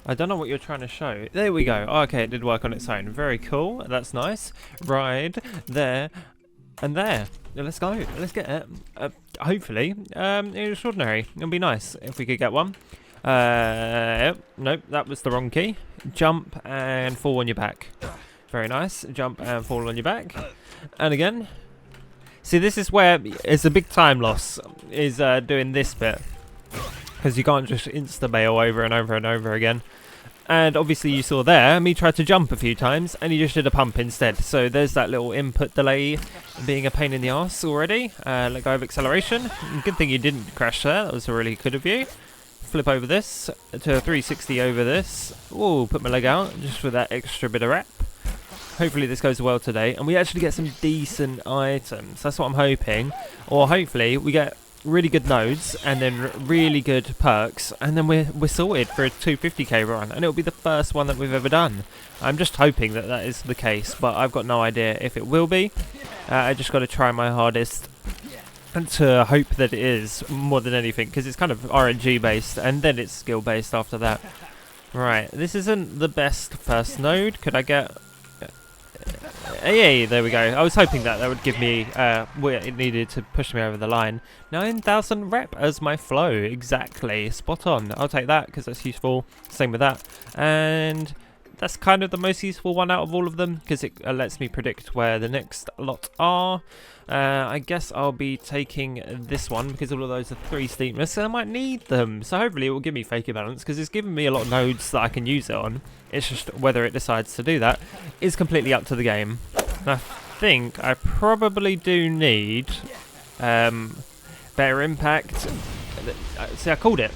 I don't know what you're trying to show. There we go. Oh, okay, it did work on its own. Very cool. That's nice. Ride there and there. Let's go. Let's get it. Hopefully, extraordinary. It'll be nice if we could get one. Nope, that was the wrong key. Jump and fall on your back. Very nice. Jump and fall on your back. And again. See, this is where it's a big time loss, is doing this bit. Because you can't just insta-bail over and over and over again. And obviously you saw there, me try to jump a few times, and he just did a pump instead. So there's that little input delay being a pain in the arse already. Let go of acceleration. Good thing you didn't crash there, that was really good of you. Flip over this, to a 360 over this. Ooh, put my leg out, just for that extra bit of rep. Hopefully this goes well today, and we actually get some decent items. That's what I'm hoping. Or hopefully we get really good nodes and then really good perks, and then we're sorted for a 250k run, and it'll be the first one that we've ever done. I'm just hoping that that is the case, but I've got no idea if it will be. I just got to try my hardest to hope that it is, more than anything, because it's kind of RNG based and then it's skill based after that. Right, this isn't the best first node. Could I get... yeah, there we go. I was hoping that would give me what it needed to push me over the line. 9,000 rep as my flow. Exactly. Spot on. I'll take that because that's useful. Same with that. And that's kind of the most useful one out of all of them because it lets me predict where the next lot are. I guess I'll be taking this one because all of those are 3 steepness and I might need them. So hopefully it will give me fakie balance because it's given me a lot of nodes that I can use it on. It's just whether it decides to do that is completely up to the game. And I think I probably do need better impact. See, I called it.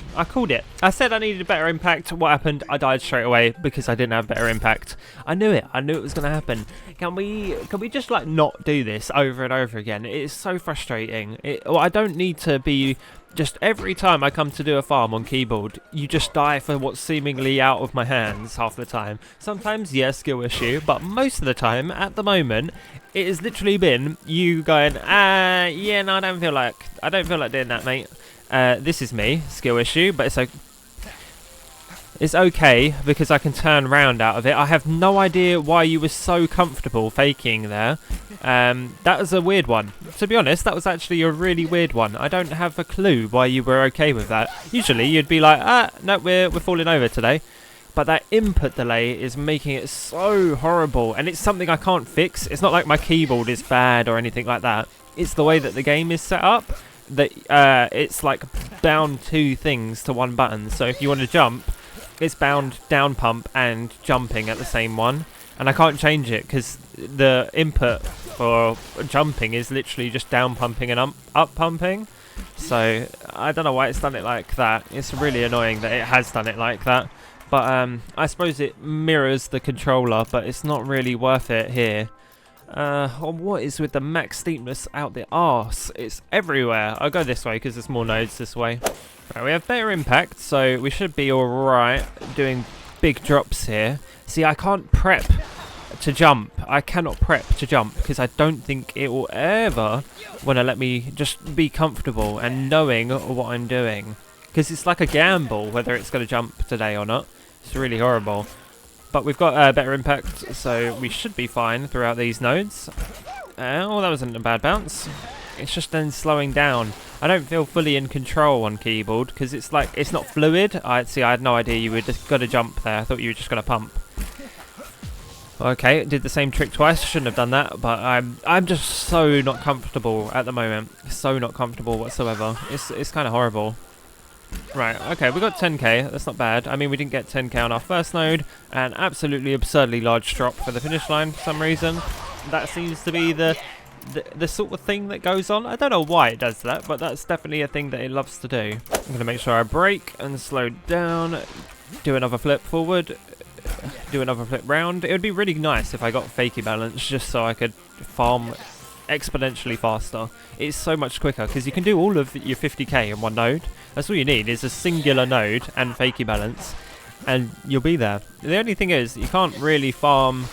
I said I needed better impact. What happened? I died straight away because I didn't have better impact. I knew it. I knew it was going to happen. Can we just like not do this over and over again? It is so frustrating. I don't need to be just every time I come to do a farm on keyboard, you just die for what's seemingly out of my hands half the time. Sometimes, yes, skill issue, but most of the time, at the moment, it has literally been you going, yeah, no, I don't feel like doing that, mate. This is me, skill issue, but it's okay because I can turn round out of it. I have no idea why you were so comfortable faking there. That was a weird one. To be honest, that was actually a really weird one. I don't have a clue why you were okay with that. Usually you'd be like, no, we're falling over today. But that input delay is making it so horrible, and it's something I can't fix. It's not like my keyboard is bad or anything like that. It's the way that the game is set up. That it's like bound 2 things to one button. So if you want to jump, it's bound down pump and jumping at the same one, and I can't change it because the input for jumping is literally just down pumping and up pumping. So I don't know why it's done it like that. It's really annoying that it has done it like that, but I suppose it mirrors the controller, but it's not really worth it here. What is with the max steepness out the arse? It's everywhere. I'll go this way because there's more nodes this way. Right, we have better impact, so we should be alright doing big drops here. See, I can't prep to jump. I cannot prep to jump because I don't think it will ever want to let me just be comfortable and knowing what I'm doing. Because it's like a gamble whether it's going to jump today or not. It's really horrible. But we've got better impact, so we should be fine throughout these nodes. Oh, that wasn't a bad bounce. It's just then slowing down. I don't feel fully in control on keyboard because it's like it's not fluid. I had no idea you were just gonna jump there. I thought you were just gonna pump. Okay, did the same trick twice. Shouldn't have done that, but I'm just so not comfortable at the moment. So not comfortable whatsoever. It's kind of horrible. Right, okay, we got 10k, that's not bad. I mean, we didn't get 10k on our first node, and absolutely absurdly large drop for the finish line for some reason. That seems to be the sort of thing that goes on. I don't know why it does that, but that's definitely a thing that it loves to do. I'm going to make sure I brake and slow down, do another flip forward, do another flip round. It would be really nice if I got fakie balance just so I could farm exponentially faster. It's so much quicker because you can do all of your 50k in one node. That's all you need is a singular node and fakie balance and you'll be there. The only thing is you can't really farm,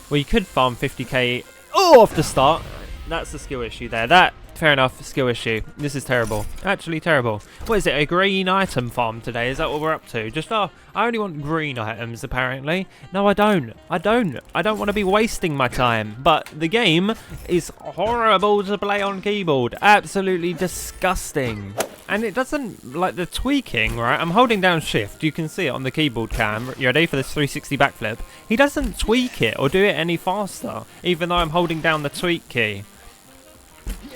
well, you could farm 50k off the start. That's the skill issue there. That fair enough. Skill issue. This is terrible. Actually terrible. What is it? A green item farm today? Is that what we're up to? Just, oh, I only want green items, apparently. No, I don't. I don't want to be wasting my time. But the game is horrible to play on keyboard. Absolutely disgusting. And it doesn't, like the tweaking, right? I'm holding down shift. You can see it on the keyboard cam. You ready for this 360 backflip? He doesn't tweak it or do it any faster, even though I'm holding down the tweak key.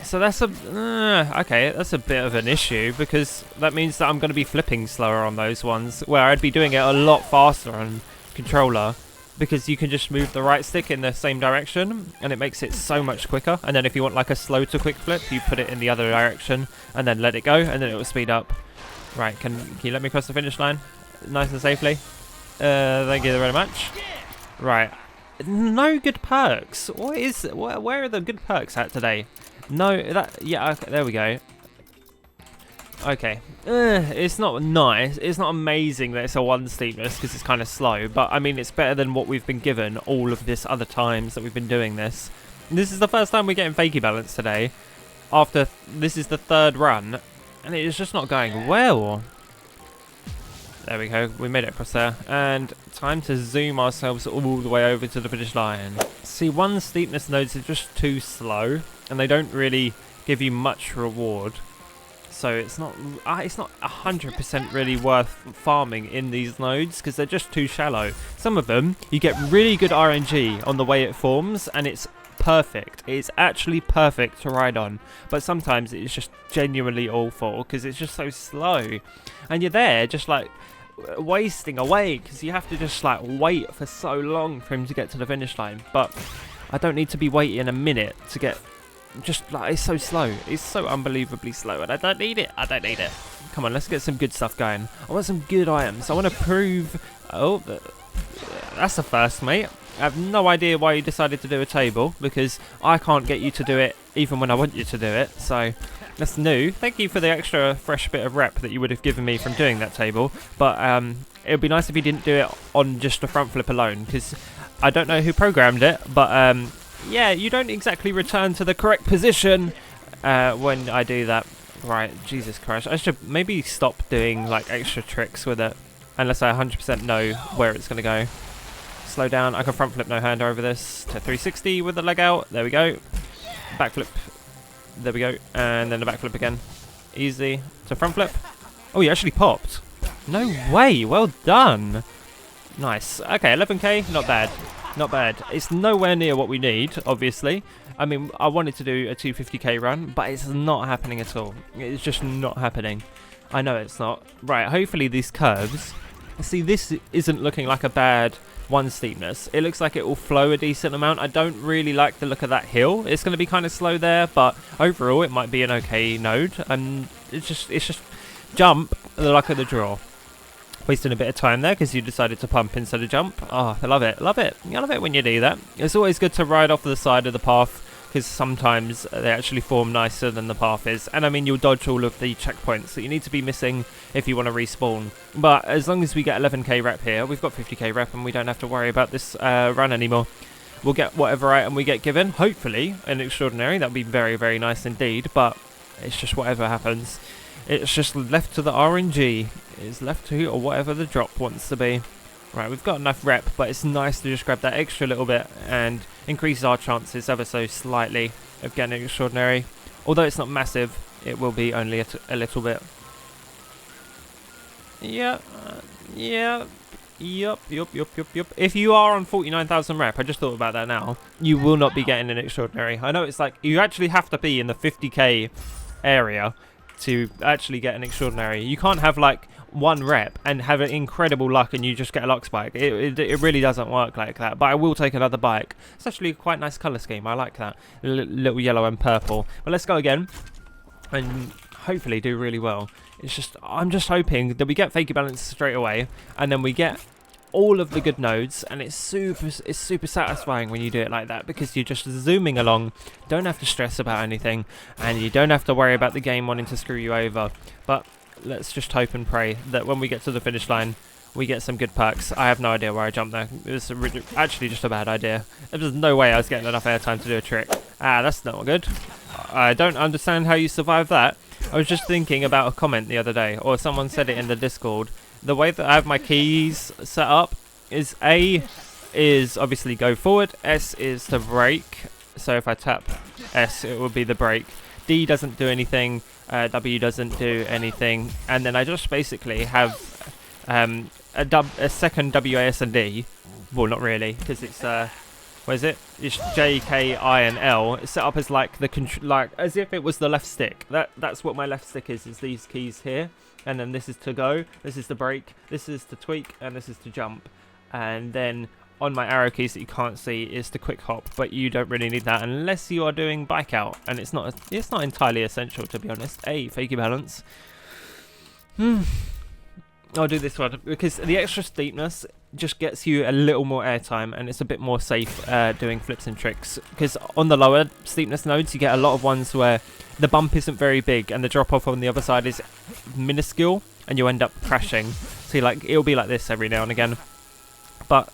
So that's okay, that's a bit of an issue, because that means that I'm going to be flipping slower on those ones, where I'd be doing it a lot faster on controller, because you can just move the right stick in the same direction and it makes it so much quicker. And then if you want like a slow to quick flip, you put it in the other direction and then let it go, and then it will speed up. Right, can you let me cross the finish line nice and safely? Thank you very much. Right, no good perks. Where are the good perks at today? No, yeah, okay, there we go. Okay, it's not nice, it's not amazing that it's a 1 steepness because it's kind of slow, but I mean it's better than what we've been given all of this other times that we've been doing this. This is the first time we're getting fakie balance today, after this is the 3rd run, and it is just not going well. There we go, we made it across there, and time to zoom ourselves all the way over to the finish line. See, 1 steepness nodes are just too slow, and they don't really give you much reward. So it's not 100% really worth farming in these nodes because they're just too shallow. Some of them, you get really good RNG on the way it forms, and it's perfect. It's actually perfect to ride on. But sometimes it's just genuinely awful because it's just so slow. And you're there just like wasting away because you have to just like wait for so long for him to get to the finish line. But I don't need to be waiting a minute to get... Just like, it's so slow. It's so unbelievably slow, and I don't need it. I don't need it. Come on, let's get some good stuff going. I want some good items. I want to prove... Oh, that's a first, mate. I have no idea why you decided to do a table, because I can't get you to do it even when I want you to do it. So that's new. Thank you for the extra fresh bit of rep that you would have given me from doing that table. But it would be nice if you didn't do it on just the front flip alone, because I don't know who programmed it, but... yeah, you don't exactly return to the correct position when I do that. Right, Jesus Christ. I should maybe stop doing like extra tricks with it, unless I 100% know where it's going to go. Slow down. I can front flip no hander over this to 360 with the leg out. There we go. Back flip. There we go. And then the back flip again. Easy to front flip. Oh, you actually popped. No way. Well done. Nice. Okay, 11k. Not bad. Not bad. It's nowhere near what we need, obviously. I mean, I wanted to do a 250k run, but it's not happening at all. It's just not happening. I know it's not. Right, hopefully these curves... See, this isn't looking like a bad 1 steepness. It looks like it will flow a decent amount. I don't really like the look of that hill. It's going to be kind of slow there, but overall it might be an okay node. And it's just jump, the luck of the draw. Wasting a bit of time there because you decided to pump instead of jump. Oh, I love it. Love it. I love it when you do that. It's always good to ride off the side of the path because sometimes they actually form nicer than the path is. And I mean, you'll dodge all of the checkpoints that you need to be missing if you want to respawn. But as long as we get 11k rep here, we've got 50k rep and we don't have to worry about this run anymore. We'll get whatever item we get given. Hopefully, an extraordinary. That would be very, very nice indeed. But it's just whatever happens. It's just left to the RNG. It's left to or whatever the drop wants to be. Right, we've got enough rep, but it's nice to just grab that extra little bit and increase our chances ever so slightly of getting extraordinary. Although it's not massive, it will be only a little bit. Yeah, yep. If you are on 49,000 rep, I just thought about that now, you will not be getting an extraordinary. I know it's like, you actually have to be in the 50k area to actually get an extraordinary. You can't have like 1 rep and have an incredible luck and you just get a luck spike. It really doesn't work like that. But I will take another bike. It's actually quite nice colour scheme. I like that. Little yellow and purple. But let's go again and hopefully do really well. It's just, I'm just hoping that we get fakie balance straight away and then we get all of the good nodes, and it's super satisfying when you do it like that because you're just zooming along, don't have to stress about anything, and you don't have to worry about the game wanting to screw you over. But let's just hope and pray that when we get to the finish line we get some good perks. I have no idea where I jumped there. It was actually just a bad idea. There's no way I was getting enough airtime to do a trick. Ah, that's not good. I don't understand how you survive that. I was just thinking about a comment the other day, or someone said it in the Discord. The way that I have my keys set up is A is obviously go forward, S is to brake. So if I tap S, it will be the brake. D doesn't do anything, W doesn't do anything, and then I just basically have a second W, A, S, and D. Well, not really, because it's what is it? It's J, K, I, and L. It's set up as like the as if it was the left stick. That's what my left stick is these keys here, and then this is to go, this is to brake, this is to tweak, and this is to jump, and then on my arrow keys that you can't see is the quick hop, but you don't really need that unless you are doing bike out, and it's not entirely essential, to be honest. Fakie balance. I'll do this one because the extra steepness just gets you a little more airtime, and it's a bit more safe doing flips and tricks, because on the lower steepness nodes you get a lot of ones where the bump isn't very big and the drop off on the other side is minuscule, and you end up crashing. See, like, it'll be like this every now and again. But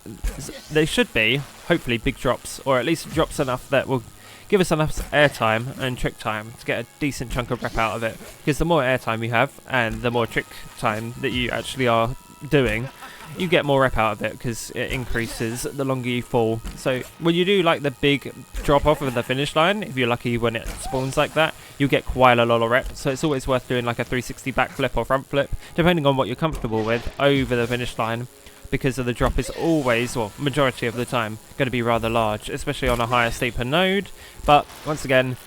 they should be, hopefully, big drops, or at least drops enough that will give us enough airtime and trick time to get a decent chunk of rep out of it. Because the more airtime you have, and the more trick time that you actually are doing, you get more rep out of it, because it increases the longer you fall. So when you do like the big drop off of the finish line, if you're lucky when it spawns like that, you get quite a lot of rep. So it's always worth doing like a 360 backflip or front flip, depending on what you're comfortable with, over the finish line. Because of the drop is always, well, majority of the time, going to be rather large, especially on a higher, steeper node. But once again,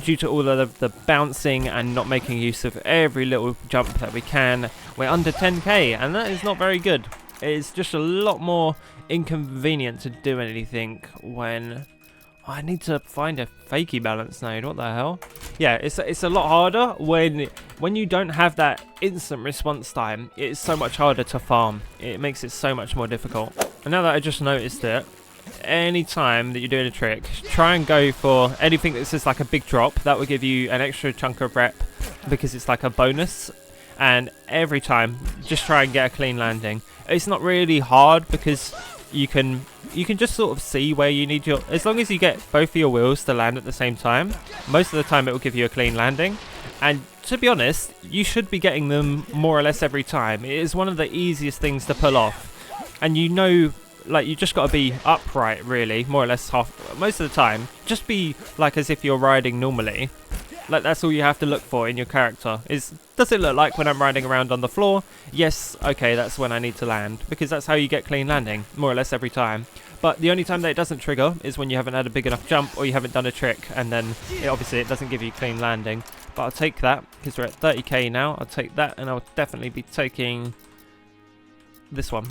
due to all of the bouncing and not making use of every little jump that we can, we're under 10k, and that is not very good. It's just a lot more inconvenient to do anything when I need to find a fakie balance node. What the hell? Yeah, it's a lot harder when you don't have that instant response time. It's so much harder to farm. It makes it so much more difficult. And now that I just noticed it, any time that you're doing a trick, try and go for anything that's just like a big drop. That will give you an extra chunk of rep because it's like a bonus. And every time, just try and get a clean landing. It's not really hard because you can just sort of see where you need your, as long as you get both of your wheels to land at the same time, most of the time it will give you a clean landing. And to be honest, you should be getting them more or less every time. It is one of the easiest things to pull off, and you know, like, you just got to be upright really, more or less most of the time. Just be like as if you're riding normally. Like, that's all you have to look for in your character, is, does it look like when I'm riding around on the floor? Yes, okay, that's when I need to land, because that's how you get clean landing, more or less every time. But the only time that it doesn't trigger is when you haven't had a big enough jump, or you haven't done a trick, and then obviously it doesn't give you clean landing. But I'll take that, because we're at 30k now. I'll take that, and I'll definitely be taking this one.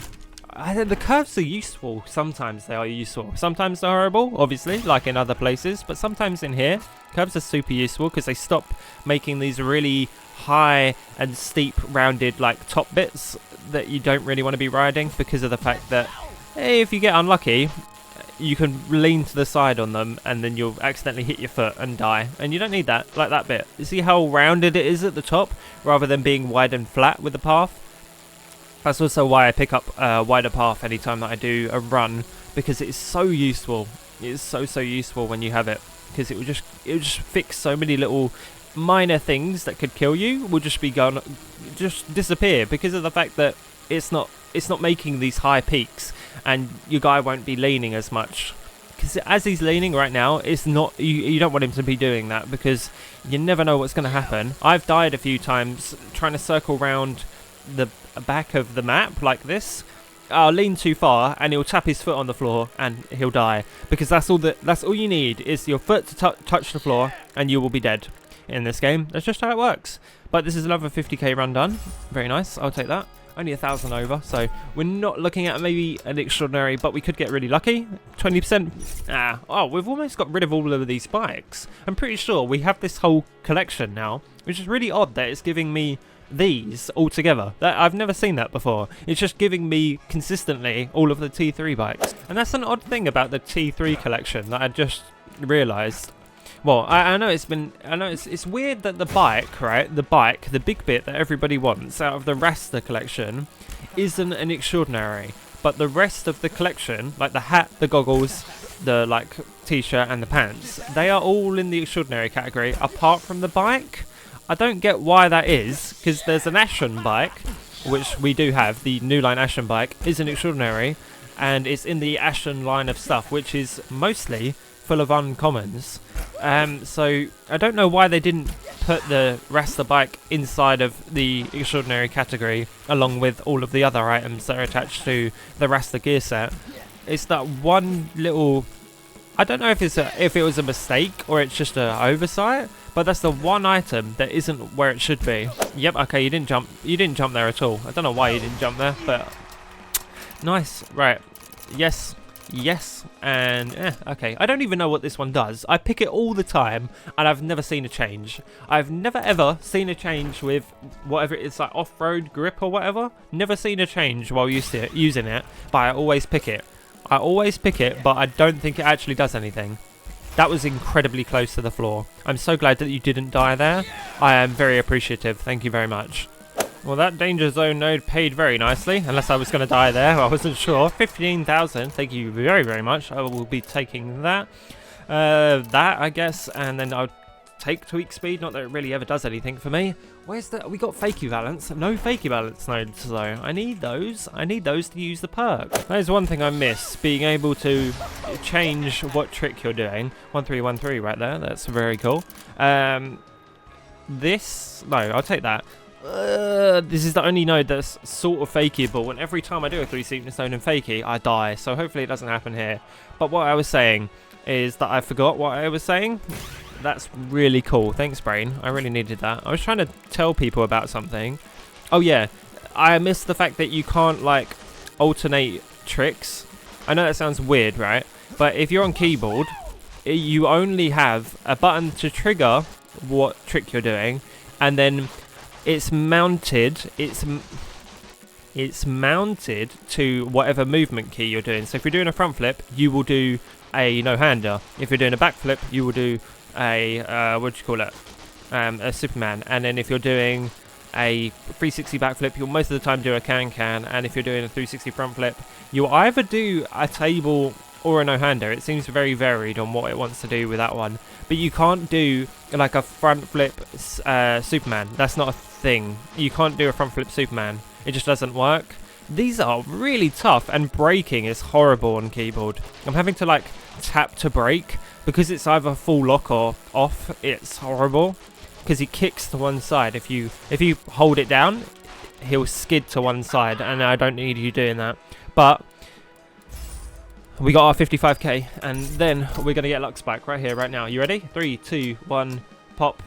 The curves are useful. Sometimes they are useful. Sometimes they're horrible, obviously, like in other places. But sometimes in here, curves are super useful because they stop making these really high and steep, rounded, like, top bits that you don't really want to be riding, because of the fact that, hey, if you get unlucky, you can lean to the side on them and then you'll accidentally hit your foot and die. And you don't need that, like that bit. You see how rounded it is at the top, rather than being wide and flat with the path? That's also why I pick up a wider path anytime that I do a run, because it is so useful. It is so useful when you have it, because it will just fix so many little minor things that could kill you. Will just be gone, just disappear, because of the fact that it's not making these high peaks, and your guy won't be leaning as much. Because as he's leaning right now, it's not, you don't want him to be doing that, because you never know what's going to happen. I've died a few times trying to circle around the back of the map like this. I'll lean too far and he'll tap his foot on the floor and he'll die, because that's all you need is your foot to touch the floor and you will be dead in this game. That's just how it works. But this is another 50k run done. Very nice, I'll take that. Only 1,000 over, so we're not looking at maybe an extraordinary, but we could get really lucky. 20%. Oh, we've almost got rid of all of these bikes. I'm pretty sure we have this whole collection now, which is really odd that it's giving me these all together. I've never seen that before. It's just giving me consistently all of the T3 bikes, and that's an odd thing about the T3 collection that I just realised. Well, I know it's weird that the bike, right? The big bit that everybody wants out of the Raster collection isn't an extraordinary, but the rest of the collection, like the hat, the goggles, the like t-shirt and the pants, they are all in the extraordinary category, apart from the bike. I don't get why that is, because there's an Ashen bike, which we do have. The New Line Ashen bike is an extraordinary, and it's in the Ashen line of stuff, which is mostly full of uncommons. So I don't know why they didn't put the Rasta bike inside of the extraordinary category, along with all of the other items that are attached to the Rasta gear set. It's that one little... I don't know if it was a mistake or it's just an oversight, but that's the one item that isn't where it should be. Yep, okay, you didn't jump there at all. I don't know why you didn't jump there, but nice. Right, yes, and okay. I don't even know what this one does. I pick it all the time, and I've never seen a change. I've never ever seen a change with whatever it is, like off-road grip or whatever. Never seen a change while using it, but I always pick it. But I don't think it actually does anything. That was incredibly close to the floor. I'm so glad that you didn't die there. I am very appreciative. Thank you very much. Well, that danger zone node paid very nicely, unless I was going to die there. I wasn't sure. 15,000. Thank you very, very much. I will be taking that. That, I guess, and then I'll take tweak speed. Not that it really ever does anything for me. Where's the... We got fakie balance. No fakie balance nodes, though. I need those. I need those to use the perk. That is one thing I miss, being able to change what trick you're doing. 1313 right there. That's very cool. This... No, I'll take that. This is the only node that's sort of fakeable, and every time I do a 3 sweetness node in fakie, I die. So hopefully it doesn't happen here. But what I was saying is that I forgot what I was saying. That's really cool. Thanks, Brain. I really needed that. I was trying to tell people about something. Oh, yeah. I missed the fact that you can't, like, alternate tricks. I know that sounds weird, right? But if you're on keyboard, you only have a button to trigger what trick you're doing, and then it's mounted. It's mounted to whatever movement key you're doing. So if you're doing a front flip, you will do a no-hander. If you're doing a back flip, you will do a a Superman. And then if you're doing a 360 backflip, you'll most of the time do a can-can, and if you're doing a 360 front flip, you'll either do a table or a no-hander. It seems very varied on what it wants to do with that one, but you can't do like a front flip Superman. That's not a thing. You can't do a front flip Superman. It just doesn't work. These are really tough, and braking is horrible on keyboard. I'm having to like tap to brake because it's either full lock or off. It's horrible because he kicks to one side. If you hold it down, he'll skid to one side, and I don't need you doing that. But we got our 55k, and then we're gonna get Lux back right here, right now. You ready? 3, 2, 1, pop.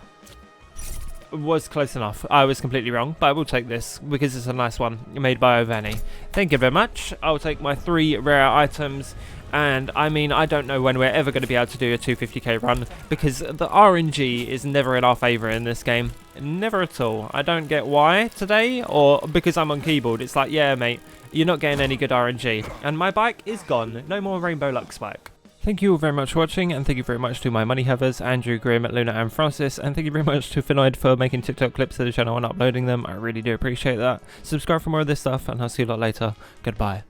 Was close enough. I was completely wrong, but I will take this because it's a nice one made by Ovani. Thank you very much. I'll take my 3 rare items, and I mean, I don't know when we're ever going to be able to do a 250k run because the RNG is never in our favour in this game. Never at all. I don't get why today, or because I'm on keyboard. It's like, yeah, mate, you're not getting any good RNG, and my bike is gone. No more Rainbow Lux bike. Thank you all very much for watching, and thank you very much to my money havers, Andrew, Graham, Luna and Francis, and thank you very much to Finoid for making TikTok clips to the channel and uploading them. I really do appreciate that. Subscribe for more of this stuff, and I'll see you a lot later. Goodbye.